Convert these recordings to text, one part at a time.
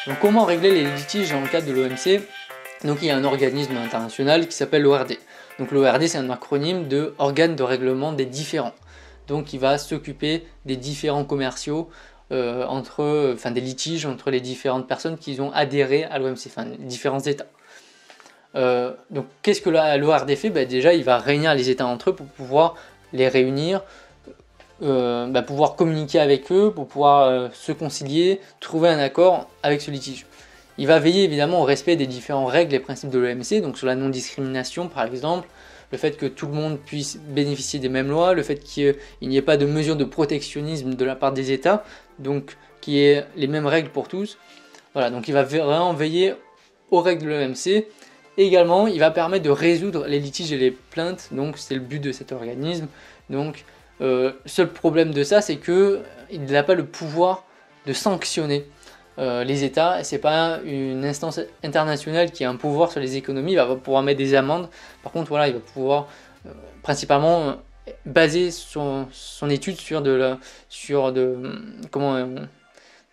Donc comment régler les litiges dans le cadre de l'OMC? Donc il y a un organisme international qui s'appelle l'ORD. Donc l'ORD, c'est un acronyme de Organe de règlement des différends. Donc il va s'occuper des différends commerciaux, des litiges entre les différentes personnes qui ont adhéré à l'OMC, enfin les différents États. Donc qu'est-ce que l'ORD fait? Déjà il va réunir les États entre eux pour pouvoir les réunir, pouvoir communiquer avec eux, pour pouvoir se concilier, trouver un accord avec ce litige. Il va veiller évidemment au respect des différentes règles et principes de l'OMC, donc sur la non-discrimination par exemple, le fait que tout le monde puisse bénéficier des mêmes lois, le fait qu'il n'y ait pas de mesures de protectionnisme de la part des États, donc qu'il y ait les mêmes règles pour tous. Voilà, donc il va vraiment veiller aux règles de l'OMC. Également, il va permettre de résoudre les litiges et les plaintes, donc c'est le but de cet organisme. Donc, seul problème de ça, c'est qu'il n'a pas le pouvoir de sanctionner les États. C'est pas une instance internationale qui a un pouvoir sur les économies. Il va pas pouvoir mettre des amendes. Par contre, voilà, il va pouvoir principalement baser son étude sur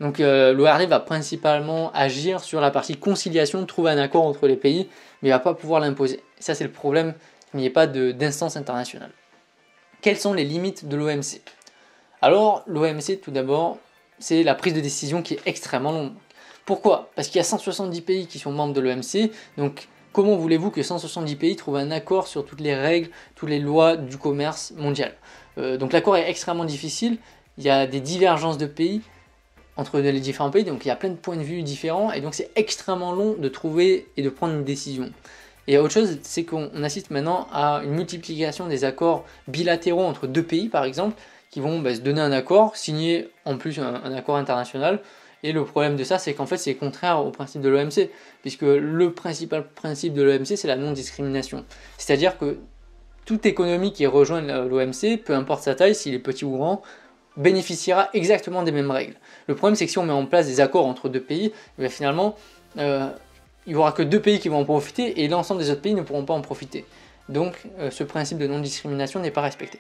donc l'ORD va principalement agir sur la partie conciliation, trouver un accord entre les pays, mais il ne va pas pouvoir l'imposer. Ça, c'est le problème, qu'il n'y ait pas d'instance internationale. Quelles sont les limites de l'OMC? Alors, l'OMC, tout d'abord, c'est la prise de décision qui est extrêmement longue. Pourquoi? Parce qu'il y a 170 pays qui sont membres de l'OMC, donc comment voulez-vous que 170 pays trouvent un accord sur toutes les règles, toutes les lois du commerce mondial? Donc l'accord est extrêmement difficile, il y a des divergences de pays, entre les différents pays, donc il y a plein de points de vue différents, et donc c'est extrêmement long de trouver et de prendre une décision. Et autre chose, c'est qu'on assiste maintenant à une multiplication des accords bilatéraux entre deux pays, par exemple, qui vont se donner un accord, signer en plus un accord international, et le problème de ça, c'est qu'en fait c'est contraire au principe de l'OMC, puisque le principal principe de l'OMC, c'est la non-discrimination. C'est-à-dire que toute économie qui rejoint l'OMC, peu importe sa taille, s'il est petit ou grand, bénéficiera exactement des mêmes règles. Le problème, c'est que si on met en place des accords entre deux pays, finalement, il n'y aura que deux pays qui vont en profiter et l'ensemble des autres pays ne pourront pas en profiter. Donc, ce principe de non-discrimination n'est pas respecté.